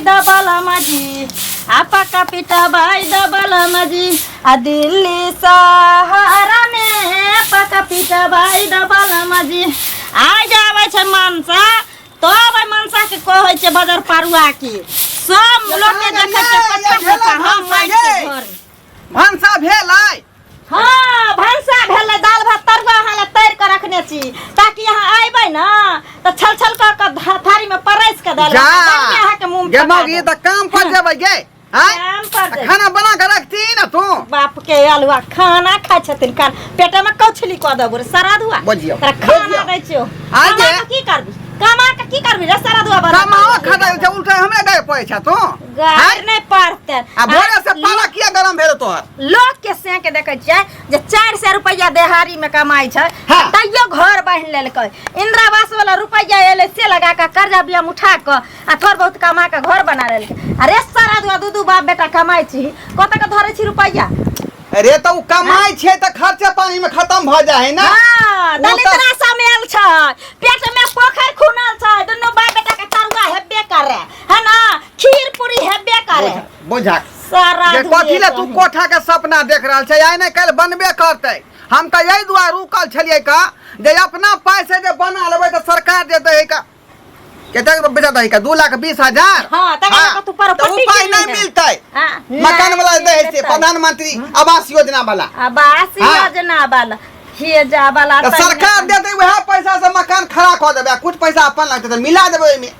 दबल मजी आपा का पिटा भाई दबल मजी आ दिल्ली सहारा में पका पिटा भाई दबल मजी आ जावे छे मनसा तो भाई मनसा के कहै छे बाजार पारुआ की सब लोग के देखे छे पक्का हम माइ के घर भंसा भेलै हाँ भंसा भेलै दाल भात तरुआ हाले तैर के रखने छी ताकि यहाँ आइबै ना तो छल छल के थारी में परस के दाल जा के मुंह गे मौगी त काम पर जेबै गे काम पर जेबै। खाना बना के रखती ना तू बाप के अलुआ खाना खाइ छथिन कान पेटे में कौछली क देबो रे सराद हुआ बुझियो तोरा खाना दै छियो आज कमा के की करबी कमा के की करबी रे सराद हुआ बना कमाओ खाता छै उल्टा हमरे गए पड़े छ तू गार नहीं पड़ते आ भोरे से पाला किया गरम भेल तोहर लोग के से के देखे छियै जे 400 रुपया देहाड़ी में कमाई छै हाँ। तैयो घर बांध लेलकै इंदिरा आवास वाला रुपया एले से लगा के कर्जा बियाम उठा के आ थोड़ बहुत कमा के घर बना लेलकै अरे सारा दुआ दू बाप बेटा कमाई छी कत के धरे छी रुपया अरे तो कमाई छै त खर्चा पानी में खत्म भ जाय है ना हां दलितरा समेल छै पेट में पोखर खुनल छै दुनु बाप बेटा के तरुआ हेबे करे है ना खीर पूरी हेबे करे बुझा सारा जे कथि ले तू कोठा के सपना देख रहल छै आइ नै कल बनबे करतै हम त यही दुआ रुकल छलियै का जे अपना पाइ से जे बना लेबै त सरकार दे दे का केते बेचा दे का 2,20,000 हां तका तू पर उपाय नहीं मिलतै मकान वाला दे छै प्रधानमंत्री आवास योजना वाला आवास योजना वाला हे जा वाला त सरकार देते वह पैसा से मकान खड़ा क देबे कुछ पैसा अपन लगते त मिला देबे ओइमे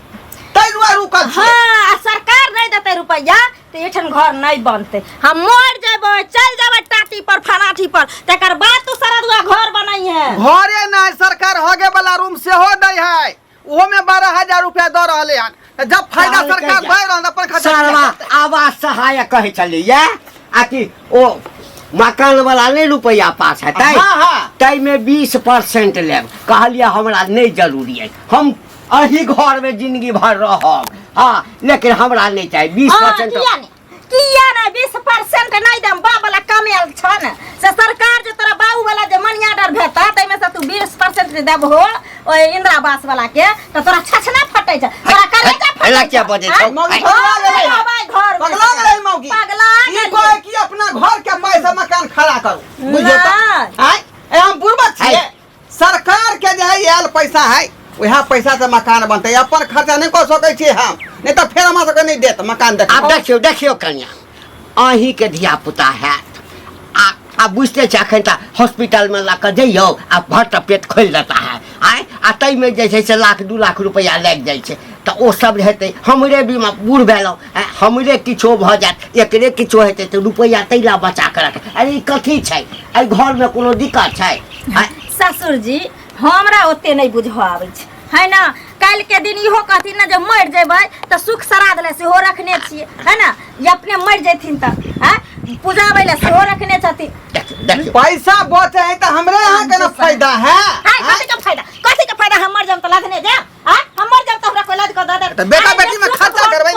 तै दुआ रुकल छै हां सरकार नहीं देते रुपया तो एठन घर नहीं बनते हम मर जेबै चल जेबै टाटी पर फनाठी पर तकर बाद तू सारा दुआ घर बनाई है घरे नहीं सरकार होगे वाला रूम से हो दै है वो में 12,000 रुपया द रहले हन जब फायदा सरकार भै रहल अपन खर्चा सरवा आवास सहायक कहे चलिए आकि ओ मकान वाला नहीं रुपया पास है तै हाँ हाँ तै में 20% लेब कहलिए हमरा नहीं जरूरी है हम अही घर में जिंदगी भर रहब हाँ लेकिन हमरा नहीं चाहिए 20% किया ना 20% नहीं दम बा वाला कमेल छ न से सरकार जे तोरा बाऊ वाला जे मनिया डर भेता तै में से तू 20% देब हो ओ इंदिरा आवास वाला के त तोरा छछना फटै छ तोरा कलेजा फटै एला क्या बजे छौ मौगी पगला गेलै मौगी पगला ई कोई की अपना घर के पैसा मकान खड़ा करू बुझियो त आय ए हम बुरबक छियै सरकार के जे है आयल पैसा है वह पैसा से मकान बनते अपन खर्चा नहीं कर सकै छी हम नहीं तो फिर हमरा सबके नहीं देत मकान देख अब देखियो कन्या अही के धिया पुता है आ बुझते छ अखन त हॉस्पिटल में ला के जइयो आ भट पेट खोल देता है आय आ तई में जे छै से 1,00,000 2 लाख रुपया लग जाय छै त ओ सब हेतै हमरे बीमा बूढ़ भेलौ हमरे किछो भ जात एकरे किछो हेतै त रुपया तैला बचा के रख अरे कथी छै आई घर में कोनो दिक्कत छै ससुर जी हमरा ओते नहीं बुझ आबै छै है ना कल के दिन इहो कहथिन ना जब मर जेबै त सुख श्राद्ध ले सेहो रखने छियै है ना ये अपने मर जैथिन त हैं पूजाबै ले सेहो रखने छथिन पैसा बचे है तो हमरे यहाँ के ना फायदा है कथी के फायदा हम मर जाम त लदने दे हां हम मर जाम त हमरा कोई लद क दे तो बेटा बेटी में खर्चा करबै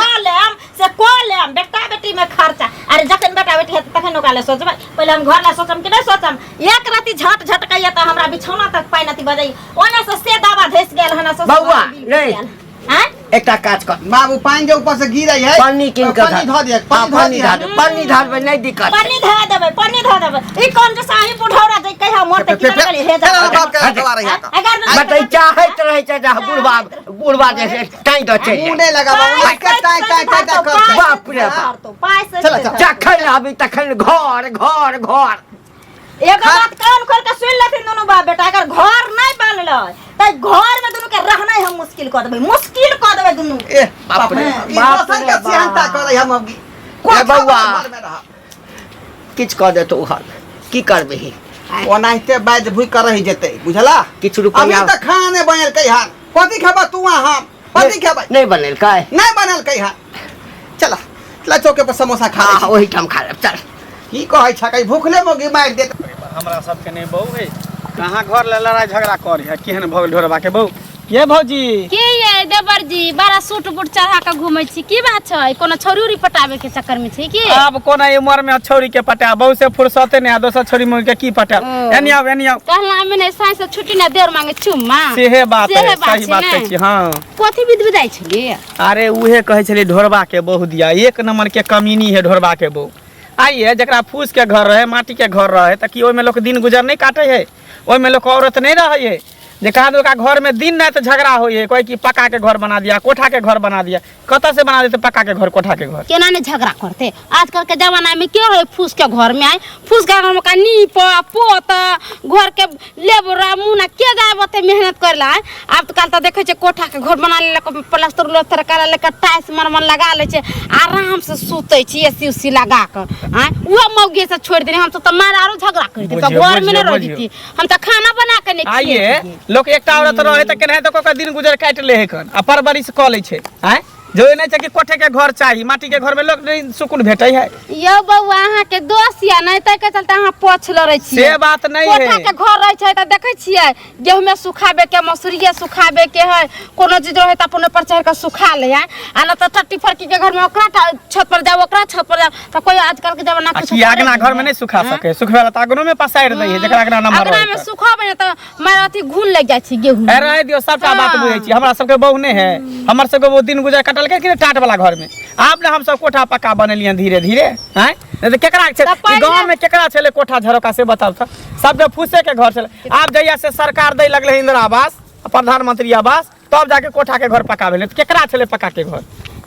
को लेम बेटा बेटी में खर्चा अरे जखन बेटा बेटी हेत तखन ओकरा ले सोचबै पहिले हम घर ला सोचम कि नहीं सोचम एक राती झट झटकैया त हमरा बिछौना तक पाइ नती बजै ओने से दावा धस गेल हना ससुर बौआ नहीं हैं एकटा काज कर बाबू पानी जे ऊपर से गिरै है पानी किन के पानी धो दिए पानी धरबै नहीं दिक्कत पानी धर देबै ई कौन जे साही बुढ़ौरा जे कहिया मोरते कि लगली हे जा बाप के चला रही है बतै चाहत रहे छै जा बुढ़वा जैसे टाइ द छै मुंडे लगाबा उसके टाइ कर बाप रे बाप तो पाइ से चल जखन आबी तखन घर एगो बात कान खोल के सुन लेथिन दोनों बाप बेटा अगर घर नहीं बनलै त घर में दोनों के रहनाइ हम मुश्किल क देबै दोनों ए बाप रे बाप रे सिहंता करे हम ए बौआ किछ क दे तो हल की करबे ओनाइते बाज भुइ कर रही जेते बुझला किछ रुपया अभी त खाने बनल कई हां कथि खाबा तू हम कथि खाबा नहीं बनल काय नहीं बनल कई हां चला चौके पर समोसा खा हां ओही ठाम खा लेब चल की कहै छ कई भूखले मोगी मार देत हमरा सबके नहीं बहू है कहाँ घर ले लड़ाई झगड़ा कर है केहन भगल ढोरबा के बहू ये भौजी के ये देवर जी बड़ा सूट बूट चढ़ा के घूमे छी की बात छै कोनो छोरी उरी पटावे के चक्कर में छी की अब कोना उम्र में छोरी के पटा बहुत से फुर्सते नहीं दोसर छोरी मुंह के की पटा एनिया कहला में नहीं साई से छुट्टी ना देर मांगे चुम्मा सेहे बात है सही बात कहै छी हां कथि विध विदाई छली अरे उहे कहै छली ढोरबा के बहु दिया एक नंबर के कमीनी है ढोरबा के बहु आइए जकरा फूस के घर रहे माटी के घर रहे त कि ओइ में लोग दिन गुजर नहीं काटे है ओइ में लोग औरत नहीं रहे है जेका घर में दिन रात झगड़ा हो कोई की पक्का के घर बना दिया कोठा के घर बना दिया कत से बना देते पक्का के घर कोठा के घर केना ने झगड़ा करते आजकल के जमाना में के रहे फूस के घर में आए फूस के घर में का नीप पोत घर के लेबरा मुना के जाबते मेहनत करला अब तो काल त देखे छे कोठा के घर बना ले प्लास्टर उलस्तर करा ले टाइल्स मरमर लगा ले छे आराम से सुतै छी एसी उसी लगा के हां वो मौगे से छोड़ देने हम तो मार आरो झगड़ा करते तो घर में न रह जती हम तो खाना बना के नहीं आइए लोग एकटा औरत रहे त केने तो कोका दिन गुजर काट ले है कन आ परवरिश क ले छे हैं जो नहीं छै कि कोठे के घर चाहिए माटी के घर में लोग नहीं सुकून भेटै है यो बउआ अहाँ के दोस्त या नहीं त के चलते अहाँ पोछ लरै छी से बात नहीं है कोठा के घर रह छै त देखै छियै गेहूं में सुखाबे के मसूरिया सुखाबे के है कोनो चीज रहे त अपन ऊपर चढ़ के सुखा ले है आ न त टट्टी फरकी के घर में ओकरा छत पर जाओ ओकरा छत पर जाओ त कोई आजकल के जमाना के कि आगना घर में नहीं सुखा सके सुखवेला त आगनो में पसाइर दै है जेकरा आगना नंबर आगना में सुखाबे त मार अथी घुन लग जाय छी गेहूं ए रह दियो सबटा बात बुझै छी हमरा सबके बहु नहीं है हमर सबके वो दिन गुजर कटल के टाट वाला घर में आप ने हम सब कोठा पक्का बनेलिए धीरे धीरे हैं नहीं केकरा गांव में केकरा छले कोठा झरोका से बताओ त सबके फूसे के घर छले आप जइया से सरकार दे लगले इंदिरा आवास प्रधानमंत्री आवास तब जाके कोठा के घर पक्का भेले केकरा छले पक्का के घर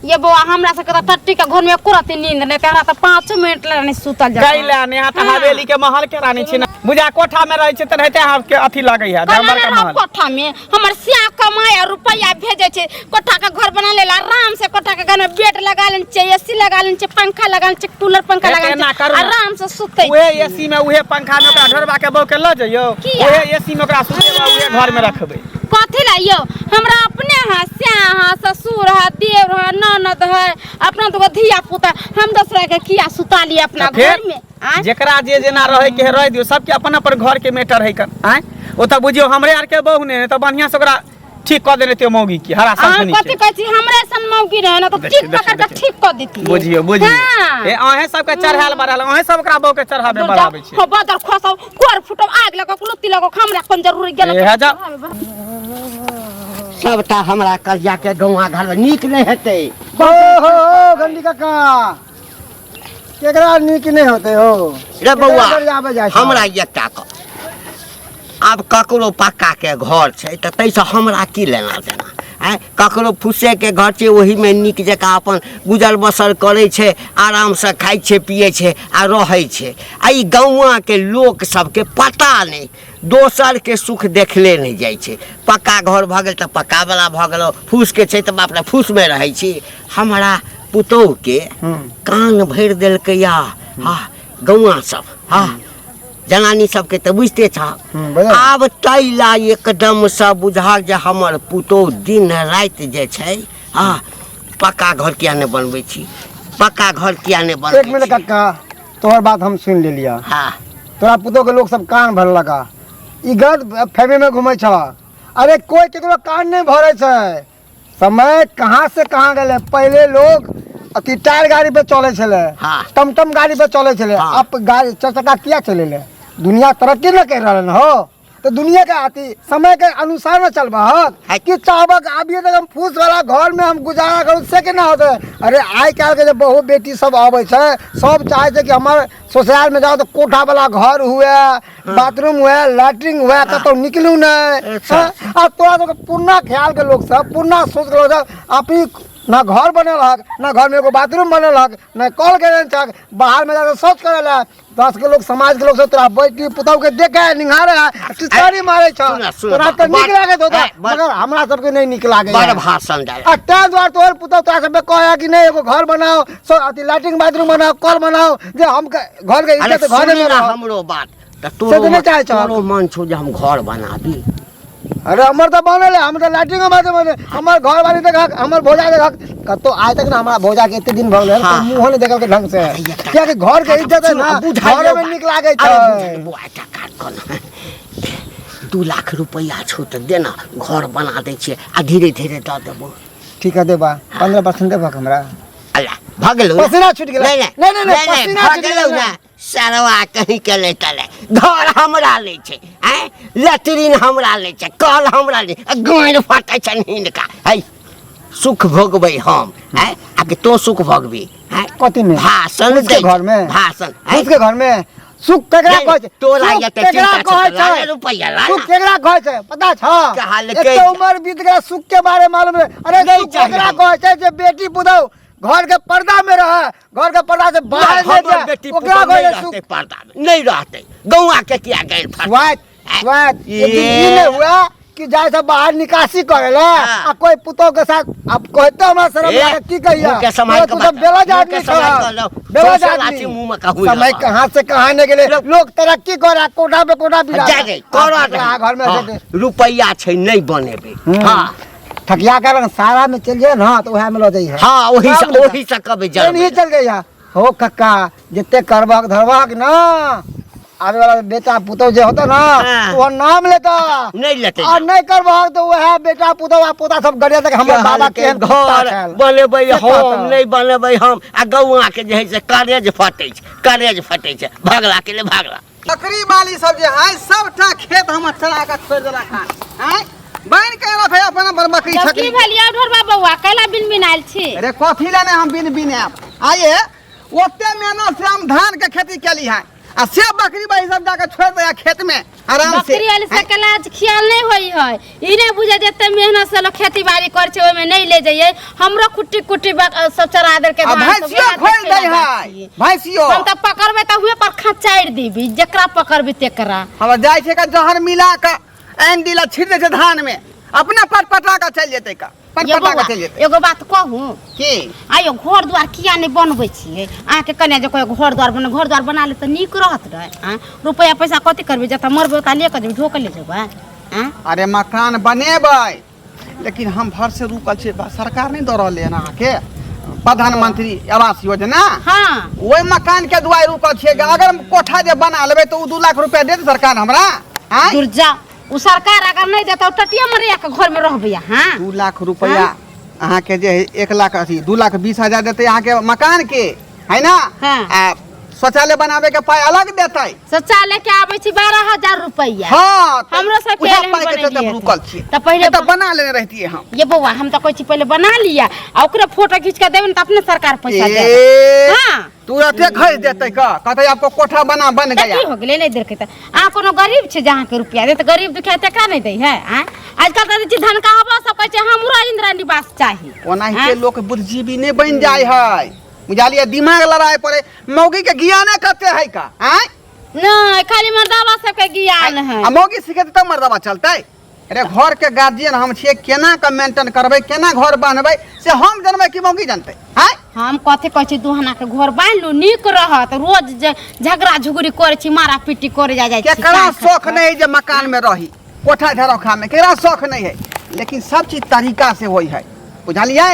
ये बुआ हमरा से करा टट्टी के घर में कुरती नींद नहीं तेरा त 5 मिनट लेने सुतल जा गई ले ने त हवेली के महल के रानी छी ना बुझा कोठा में रहे छै त रहते हम के अथी लागै है नंबर के महल कोठा में हमर सिया कमाया रुपया भेजे छै कोठा के घर बना लेला आराम से कोठा के घर में बेड लगा लेन छै एसी लगा लेन छै पंखा लगा लेन छै कूलर पंखा लगा लेन छै आराम से सुतै ओहे एसी में ओहे पंखा में ओकरा ढोरबा के बौ के ल जइयो ओहे एसी में ओकरा सुतेबा ओहे घर में रखबै कथि ला यो हमरा अपने हां स्या हां ससुर हां देवर हां ननद है अपना तो धिया पुता हम दूसरा के किया सुता लिए अपना घर में जेकरा जे जेना रहे के रह दियो सबके अपन अपन घर के मैटर है कन आय ओ त बुझियो हमरे आर के बहु ने त बढ़िया से ओकरा ठीक क देने ते मौगी की हरा सासनी कथि कहै छी हमरे सन मौगी रहे ना तो ठीक पकड़ के ठीक क देती बुझियो ए अहे सब के चढ़ाल बराल अहे सब ओकरा बहु के चढ़ाबे बढ़ाबै छी हो बदर खोसौ कोर फुटो आग लगा कुलुती लगा हमरा कोन जरूरी गेल ए जा सबटा हमरा कर्जा के गौवा घर नीक नहीं हेतै हो गंडी काका केकरा नीक नहीं होते हो रे बउआ हमरा एकटा क अब ककरो पक्का के घर छै त तैसे हमरा की लेना देना आय ककरो फुसे के घर छै ओही में नीक जका अपन गुजर बसर करे छै आराम से खाइ छै पिए छै आ रहै छै आ ई गौवा के लोक सबके पता नहीं दोसर के सुख देखले नहीं जाय छै पक्का घर भ गेल त पक्का वाला भ गेलो फूस के छै त बाप रे फूस में रहै छी हमरा पुतौ के कान भर देलकै या हां गौवा सब हां जनानी सबके त बुझते छ आब तैला एकदम से बुझा जे हमर पुतौ दिन रात जे छै हां पक्का घर किया ने बनबै छी पक्का घर किया ने बनबै एक मिनट काका तोहर बात हम सुन ले लिया हां तोरा पुतौ के लोग सब कान भर लगा ई गद फैमे में घुमै छ अरे कोई केकरो कान नहीं भरे छै समय कहां से कहां गेले पहले लोग अति टायर गाड़ी पे चले छले हाँ। टमटम गाड़ी पे चले छले हाँ। अब गाड़ी चरचक्का किया चलेले दुनिया तरक्की न कर रहल हो तो दुनिया के आती समय के अनुसार न चलबा कि चाहबक अभी तक हम फूस वाला घर में हम गुजारा करू से के ना होते अरे आइ काल के जब बहु बेटी सब आवे छै सब चाहे छै कि हमारे ससुराल में जाओ तो कोठा वाला घर हुए बाथरूम हुए लैट्रिन हुए कतौ निकलू नहीं आ तोरा तो पूर्णा ख्याल के लोग सब पूर्णा सोच के लोग सब अपनी ना घर बनल हक ना घर में एगो बाथरूम बनल हक ना कल के बाहर में जाकर शौच करेला दस के लोग समाज के लोग सब तोरा बेटी पुतौ के देखे निहारे टिचकारी मारे छ तोरा त नीक लागे तो मगर हमरा सब के नहीं नीक लागे बड़ भाषण दे अट्टा द्वार तोर पुतौ तोरा सब कहे कि नहीं एगो घर बनाओ सो अति लैट्रिन बाथरूम बनाओ कल बनाओ जे हम घर के इज्जत घर में रह हमरो बात त तोरो मन छौ जे हम घर बनाबी अरे हमर तो बनल है हम तो लैट्रिन में बने हमर घर वाली तक हमर भौजा तक कतो आज तक ना हमरा भौजा के इतने दिन भ गेल मुंह ने देखल के ढंग से क्या कि घर के इज्जत है ना घर में निक लागे छै 2 लाख रुपया छो तो देना घर बना दे छे आ धीरे धीरे दे देबो ठीक है देबा 15% देबा हमरा अल्लाह भगलो पसीना छूट गेल नहीं पसीना छूट गेल ना सरवा कहीं के ले चले घर हमरा ले छे हैं लैट्रिन हमरा ले छे कल हमरा ले गांड फाटे छन हिनका है सुख भोगबै हम हैं आके तो सुख भोगबी हैं कथी में भाषण उसके घर में भाषण उसके घर में सुख केकरा कहै छै तोरा या ते केकरा कहै छै रुपया ला सुख केकरा कहै छै पता छ कहा ले एते उम्र बीत गेल सुख के बारे में मालूम है अरे नहीं सुख केकरा कहै छै जे बेटी पुतौ घर के पर्दा में रहे घर के पर्दा से बाहर नहीं हमर जाए बेटी ओकरा पुतौ नहीं कहै सुख रहते पर्दा में नहीं रहते गौआ के क्या गैर फट स्वाद ये नहीं हुआ कि जाए से बाहर निकासी करेला आ कोई पुतौ के साथ अब कहते हमरा शर्म लागे की कहिया के समाज तू तो बेलज आदमी छ बेलज आदमी मुंह में कहू समय कहां से कहां ने गेले लोग तरक्की करा कोठा पे कोठा बिला जा रे करा घर में से रुपया छै नहीं बनेबे हां ठकिया कर सारा में चल जाए ना तो वह में लो जाई है हां ओही से कबे जा नहीं चल गया हो कक्का जिते करबक धरबक ना आवे वाला बेटा पुतौ जे होता ना हाँ। तो नाम लेता नहीं लेते और नहीं करबक तो वह बेटा पुतौ आ पोता सब गरिया तक हमर बाबा के घर बनेबै हम नहीं बनेबै हम आ गौआ के जे है से करेज फटै छै भागला के ले भागला बकरी वाली सब जे है सबटा खेत हम चला के छोड़ देला खान हैं बन के रह है अपन बकरी की छकरी भेलिया ढोरबा बौआ कैला बिन बिन आइल छी अरे कथी लेने हम बिन बिन आइए ओते मेहनत से हम धान के खेती केली है आ से बकरी बाई सब जाके छोड़ दे खेत में आराम से बकरी वाली से कला ख्याल नहीं होई है ई नहीं बुझे जते मेहनत से लोग खेती बाड़ी कर छै ओय में नहीं ले जाइए हमरो कुट्टी कुट्टी सब चरा दे के भैंसियो खोल दे है भैंसियो हम त पकड़बे त हुए पर खचाड़ देबी जकरा पकड़बी तेकरा हम जाय छै का जहर मिला के एंडीला छिड़ दे छै धान में अपना पटपटा का चल जेते का पटपटा का चल जेते एगो बात कहूं की आयो घर द्वार किया नहीं बनबै छियै आ के कने जे कोई घर द्वार बना ले त नीक रहत रहे आ रुपया पैसा कथि करबे जता मरबे त ले के जेबे ढोक ले जेबे आ अरे मकान बनेबै लेकिन हम भर से रुकल छै सरकार नहीं द रहले है ना के प्रधानमंत्री आवास योजना हां ओई मकान के दुआर रुकल छै अगर कोठा जे बना लेबै तो 2 लाख रुपया दे सरकार हमरा हां दुर्जा उ सरकार अगर नहीं देता टटिया मरिया के घर में रहबे हां 2 लाख रुपया अहाँ के जे 1 लाख अथी 2,20,000 देते अहाँ के मकान के है ना हाँ। आ शौचालय बनावे के पाई अलग देते शौचालय के आबै छी 12,000 रुपया हाँ हमरो सब उहे पाई के चलते रुकल छी त पहिले तो बना लेने रहती हम ये बउआ हम तो कहै छी पहले बना लिया आ ओकरा फोटो खींच के देबे त अपने सरकार पैसा दे ए हां तुरंते खरीद देते का कहते आपको कोठा बन गया की हो गेले नहीं देखे त आ कोनो गरीब छै जहां के रुपया दे त गरीब दुखिया तकरा नहीं दे है आ आजकल त जी धन का हवा सब कहै छै हमरा इंदिरा निवास चाही ओनाही के लोग बुद्धिजीवी नहीं बन जाय है बुझालिए दिमाग लड़ाए पड़े मौगी के ज्ञाने करते है का हैं नहीं खाली मर्दावा सब के ज्ञान है आ मौगी सीखेते तब मर्दवा चलते अरे घर के गार्जियन हम छिए केना के मेंटेन करबै केना घर बनबै से हम जानबै कि मौगी जानते हैं हम कथे कहै छी दुहना के घर बांध लू नीक रहत रोज झगड़ा झुगड़ी करे छी मारा पीटी करे जाय छी केकरा शौक नहीं है जे मकान में रही कोठा झरोखा में केकरा शौक नहीं है लेकिन सब चीज तरीका से होई है बुझलिए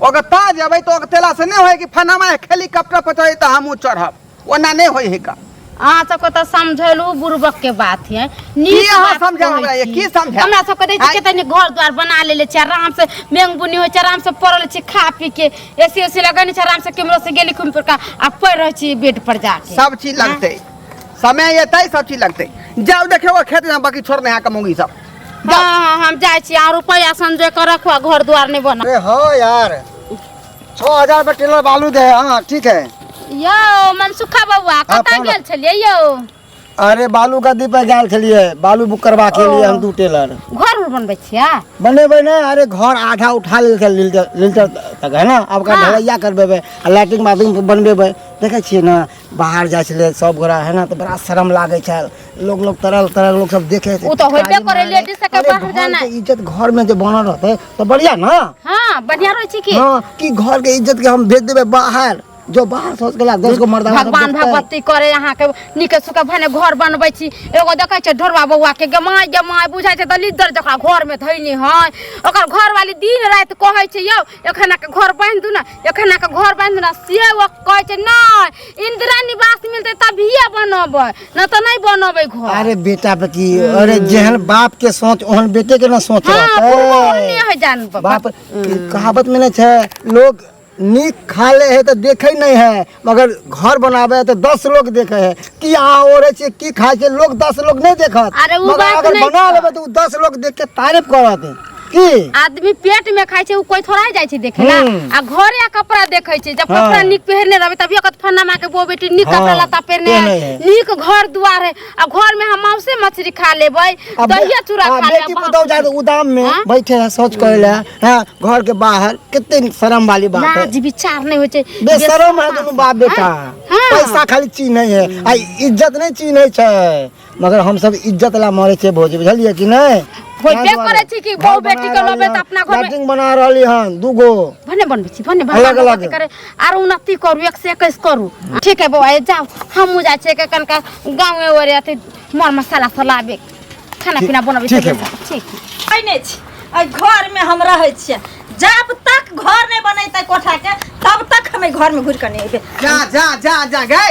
अगर ता जबै तो तेला से नहीं होय कि फनामा हेलीकॉप्टर पर चढ़े त हमहू चढ़ब ओना नहीं होय है का अहाँ सबके तो समझलू बुर्बक के बात है की अहाँ समझा हमरा ये की समझा हमरा सबके दै छी केतनी घर द्वार बना लेले छी आराम से मेंग बुनी होय छै आराम से पड़ल छी खा पी के एसी लगने छै आराम से कैमरा से गेली घूम फिर का आ पड़ रह छी बेड पर जाके सब चीज लगते समय एतै सब चीज लगते जाओ देखियो खेत में बाकी छोड़ने यहाँ कमोगी सब हां हम जाय छी आ रुपया संजय कर रखवा घर द्वार नहीं बना अरे हो यार 6,000 पे टेलर बालू दे हां ठीक है यो मनसुखा बउआ कता गेल छलिए यो अरे बालू का दीपा गेल छलिए बालू बुक करवा के लिए हम 2 टेलर घर बनबै छिया बनेबे ना अरे घर आधा उठा लेल तक है ना अब का ढलैया करबेबे लैट्रिन बाथरूम बनबेबे देखे छिए ना बाहर जाय छले सब गोरा है ना तो बड़ा शर्म लागे छै लोग तरल लोग सब देखे उ तो होबे करे लेडीज के बाहर जाना इज्जत घर में जो बनल रहते तो बढ़िया ना हां बढ़िया रहै छी की हां कि घर के इज्जत के हम भेज देबे बाहर जो बाहर सोच गेला 10 गो मर्दा भगवान भगवती करे यहाँ के निके सुके भने घर बनबै छी एगो देखै छै ढोरवा बौआ के गमाय बुझाइ छै दलिदर जकरा घर में धैनी है ओकर घर वाली दिन रात कहै छै यौ एखना के घर बांध दू ना एखना के घर बांध ना से वो कहै छै नहीं इंदिरा निवास मिलते तभिए बनबै न त नहीं बनबै घर। अरे बेटा बेटी अरे जेहन बाप के सोच ओहन बेटे के ना सोच नहीं है जान बाप कहावत में नहीं है लोग नीक खा ले है तो देखे नहीं है मगर घर बनावे है तो 10 लोग देखे है कि यहाँ ओरे छे की खाए छे लोग 10 लोग नहीं देखत अरे वो मगर बात अगर नहीं बना लेबे तो 10 लोग देख के तारीफ करत है की आदमी पेट में खाइ छै उ कोई थोड़ा जाय छै देखे ला आ घरे आ कपड़ा देखै छै जब कपड़ा निक पहनने रहबे तभी ओकत फन्ना मां के बो बेटी निक कपड़ा लता पहनने निक घर दुआर है आ घर में हम मांसे मछली खा लेबै दहिया चूड़ा खा लेबै बेटी पुतौ जाए उदाम में बैठे है सोच कहले हां घर के बाहर कितनी शर्म वाली बात है लाज विचार नहीं होय छै बेशरम है दोनों बाप बेटा पैसा खाली चीज नहीं है आ इज्जत नहीं चीज नहीं छै मगर हम सब इज्जत ला मरे छे भोज बुझलिए कि नहीं होइबे करे छी कि बहु बेटी के लबे त अपना घर में लैट्रिन बना रहली हन दूगो भने बनबै छी भने अलग अलग करे आर उन्नति करू 121 करू ठीक है बौआ जाओ हम जाय छै के कनका गांव में ओरे अथी मर मसाला सलाबे खाना पीना बनबै छी ठीक नहीं छी आई घर में हम रहै छियै जब तक घर नहीं बनैते कोठा के तब तक हमें घर में घुर के नहीं अइबे। जा जा जा जा गए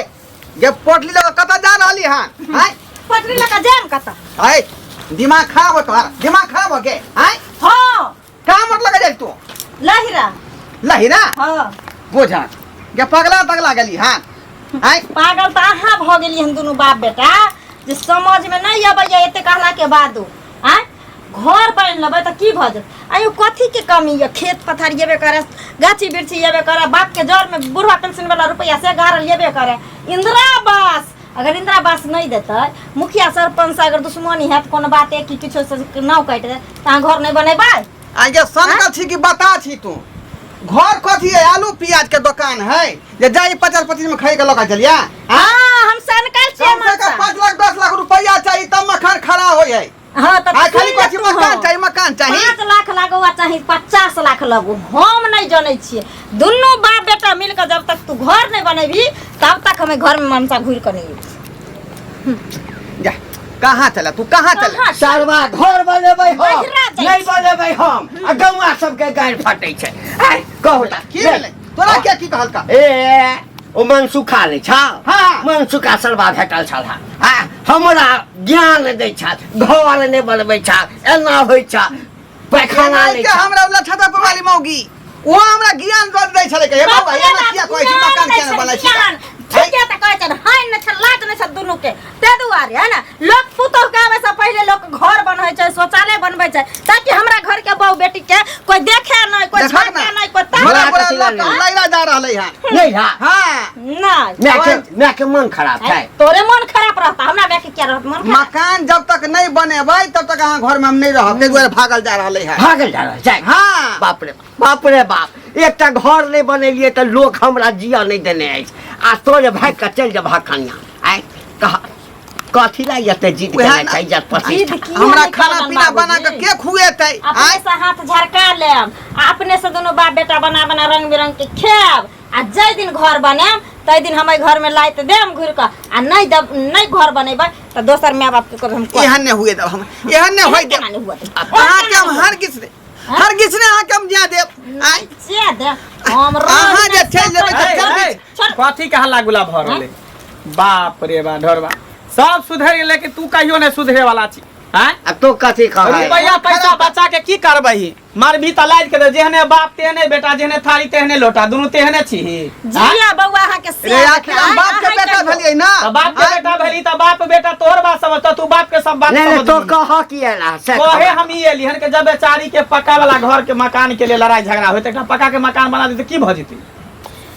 ये पोटली लगा कता जा रहली हां हाय पटरी लगा जाम कता हाय दिमाग खराब हो तोहार दिमाग खराब हो के हाय हां का मत लगा जाई तू लहिरा लहिरा हां बोझा ये पगला गेली हां हाय पागल त अहाँ भ गेली हम दुनु बाप बेटा जे समझ में नहीं आबै एते कहला के बाद हां घर बन लेबै त की भ जत आयो कथी के कमी है खेत पथार येबे करे गाछी बिरछी येबे करे बाप के जर में बुढ़वा पेंशन वाला रुपया से गारल येबे करे इंदिरा आवास अगर इंदिरा आवास नहीं देता मुखिया सरपंच अगर दुश्मनी है कोनो बात है कि किछो से नाव काट दे ता घर नहीं बनेबा आगे सन छी कि बता छी तू घर कथी है आलू प्याज के दुकान है जे जाई 50-25 में खरीद के लगा चलिया हां हम सनकल छे कम से कम 5 लाख 10 लाख रुपया चाहिए तब मकान खड़ा हो जाए हां त खाली कथी मकान चाहिए 5 लाख लगवा चाहिए 50 लाख लगो हम नहीं जानै छिए दुनु बाप बेटा मिल के जब तक तू घर नहीं बनेबी तब तक हमें घर में मनसा घुर के नहीं जा कहां चला तू कहां चला सरवा घर बनेबै हम बहिरा जाइ नहीं बनेबै हम आ गौवा सबके गाड़ फाटै छै आय कहू ता की भेलै तोरा के की कहल का ए ओ मन सुखा ले छ हाँ। मन सुखा सरवा भेटल छल हां हमरा ज्ञान दै छ घर नहीं बनबै छ एना होय छ पैखाना ले के हमरा वाला छता पर वाली मौगी वो हमरा ज्ञान दे दै छले के हे बाबा ये किया कहै छी मकान केना बनै छै ठीक है त कहै छ हाय न छ लाट न छ दुनु के ते दुआरे है ना लोग पुतो के आवे से पहले लोग घर बनबै छै शौचालय बनबै छै ताकि हमरा घर के बहू बेटी के कोई देखे नहीं कोई छाके नहीं कोई बड़ा ताके बड़ा लैला जा रहलै हां नहीं हां हां नहीं मैं के मन खराब है तोरे मन खराब रहता हमरा बेटी क्या रहत मन खराब मकान जब तक नहीं बनेबै तब तक अहाँ घर में हम नहीं रहब ते दुआरे भागल जा रहलै है भागल जा रहा है हां बाप रे बाप एकटा घर नहीं बनेलिए तो लोग हमरा जिया नहीं देने है आ तोरे भाग के चल जा भाखनिया आय कहा कथी ला यते जीत के नहीं इज्जत प्रतिष्ठा हमरा खाना पीना बना के खुएतै अपने से हाथ झरका लेम अपने से दोनों बाप बेटा बना बना रंग बिरंग के खेब आ जै दिन घर बनेम तै दिन हमें घर में लाइत देम घुर के आ नहीं घर बनेबै त दोसर माय बाप के हम एहन नहीं हुए दब हम एहन नहीं होई दे अहाँ के हम हर किसने अहाँ के हम जा देब आय से दे हम अहाँ जे चल जेबै त कथी के हल्ला गुला भ रहले बाप रे बा ढोरबा सब सुधर गेले कि तू कहियो नहीं सुधरे वाला छी हैं अब तो कथी कह रुपया पैसा बचा के की करबही मारबी त लाज के जेहने बाप तेहने बेटा जेहने थारी तेहने लोटा दुनु तेहने छी जिया बौआ अहाँ के से रे आखिर हम बाप के बेटा भेलियै ना त बाप के बेटा भेली त बाप बेटा तोहर बात समझ तू बाप के सब बात नहीं समझ तो कह किया से कहे हम ही एली हन के जब बेचारी के पक्का वाला घर के मकान के लिए लड़ाई झगड़ा होते एकटा पक्का के मकान बना देते की भ जेतै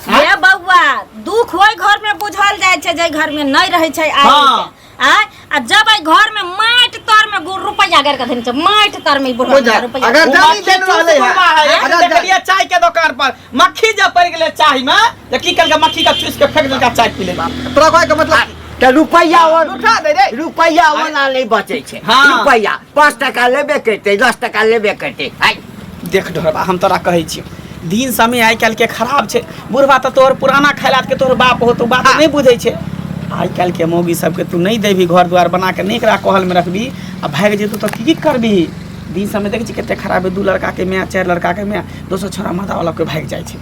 हे बौआ दुख होय घर में बुझल जाय छै जे घर में नहीं रहे छै हाँ। आ जब आई घर में माट तर में रुपया गर के धन छै माट तर में रुपया अगर जमीन देन रहलै है अगर देखलिए चाय के दुकान पर मक्खी जब पड़ गेले चाय में त की करके मक्खी का चूस के फेंक देलका चाय पी ले तोरा कहै के मतलब तो रुपया उठा दे रे रुपया वाला नहीं बचे छे हाँ। रुपया 5 टका लेबे करते 10 टका लेबे करते आय देख ढोरबा हम तोरा कहै छी दिन समय आइ काल्हि के खराब छै। बुढ़वा तऽ तोहर पुराना खैलात के तोहर बाप हो तो बात नहीं बुझे छै। आइ काल्हि के मौगी सबके तू नहीं देबी घर द्वार बना के नहीं एकरा कहल में रखबी आ भाग जेतू तो की करबी। दिन समय देखे छी कते खराब है। 2 लड़का के माय 4 लड़का के माय 200 छोरा मादा वाला के भाग जाय छै।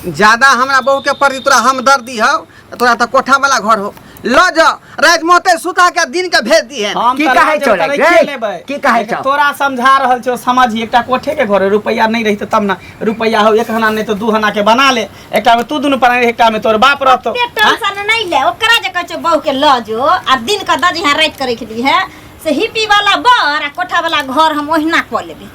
ज्यादा हमरा बहू के प्रति तोरा हमदर्दी हो तोरा तो कोठा वाला घर हो ल जा रात मोते सुता के दिन के भेज दी है। हम की तऽ कहै राज छौ करे रे? के लेबै। की कहै लेकिन छौ? तोरा समझा रहल छौ समझी। एकटा कोठे के घर है, रुपया नहीं रही तब ना रुपया हो 1 हना नहीं तो 2 हना के बना ले। एकटा में तू दुनु पर एकटा में तोर बाप रहतो। टेंशन नहीं ले ओकरा जे कहै छै बहू के ल जो आ दिन का दज यहाँ रात करे के लिए है से हिपी वाला बर आ कोठा वाला घर हम ओहिना क लेबे।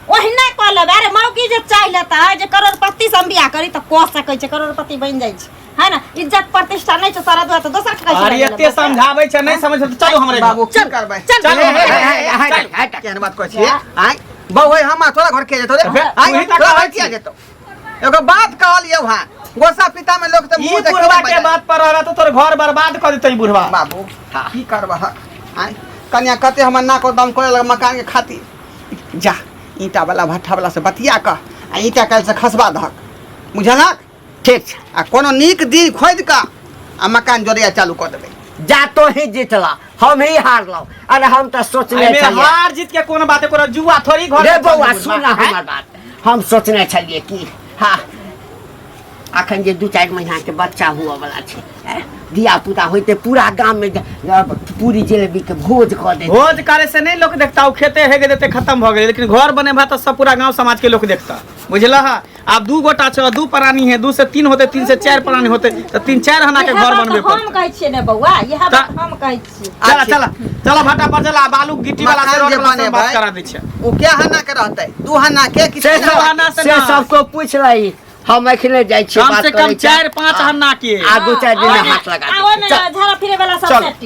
ओहिना क लेबे। अरे मौगी जे चाह लेता है जे करोड़पति से हम बियाह करी त कह सकै छै करोड़पति बन जाय छै है ना। इज्जत प्रतिष्ठा नहीं छै सारा दुआ तो दोसर ठका छै। अरे एते समझाबै छै नहीं समझ तो चलो हमरे बाबू की करबै चल केहन बात कहै छियै आइ बहू हम तोरा घर के जेतो रे आइ तू ही तऽ तोरा कहै घर किया जेतो। एगो बात कहलियौ हां गोसा पिता में लोग त ई मुंह देख बुढ़वा के बात पर रहला तो तोर घर बर्बाद कर देतै बुढ़वा। बाबू की करबह आइ कन्या कते हमर नाको दम करे लग मकान के खातिर जा ईटा वाला भट्ठा वाला से बतिया क आ ईटा काल से खसबा दहक बुझलक। ठीक छै। आ कोनो नीक दिन खोद क आ मकान जोड़िया चालू कर देबै। जा तो ही जीतला हम ही हारलौ। अरे हम तो सोचने एमे छलिए हार जीत के कोन बात है कोनो जुआ थोड़ी घर रे में बौआ चल सुन बुढ़वा, हैं? हमर बात। हम सोचने छलिए कि हाँ अखन जे 2-4 महीना के बच्चा हुआ वाला छै धिया पुता होते पूरा गांव में पूरी जलेबी के भोज कर दे। भोज करे से नहीं लोग देखता वो खेते हेगे देते खत्म हो गए। लेकिन घर बने भा तो सब पूरा गांव समाज के लोग देखता बुझला। अब 2 गोटा छ 2 प्राणी है 2 से 3 होते 3 से 4 प्राणी होते तो 3-4 हना के घर बनबे हम पड़ता। कहै छियै ने बौआ यह बात हम कहै छियै। चला चला चला भट्टा पर चला बालू गिट्टी वाला से मकान जे रोड वाला से बात बनेबै, करा दे छै। ओ क्या हना के रहतै 2 हना के कि से 3 सब हना से से ना। सबको पूछ रही हम अखने जाय छी कम बात से करे कम 4-5 हन्ना के आ 2-4 दिन में हाथ लगा आ ओमे दे। झाड़ा फिरे वाला सब चल। सेट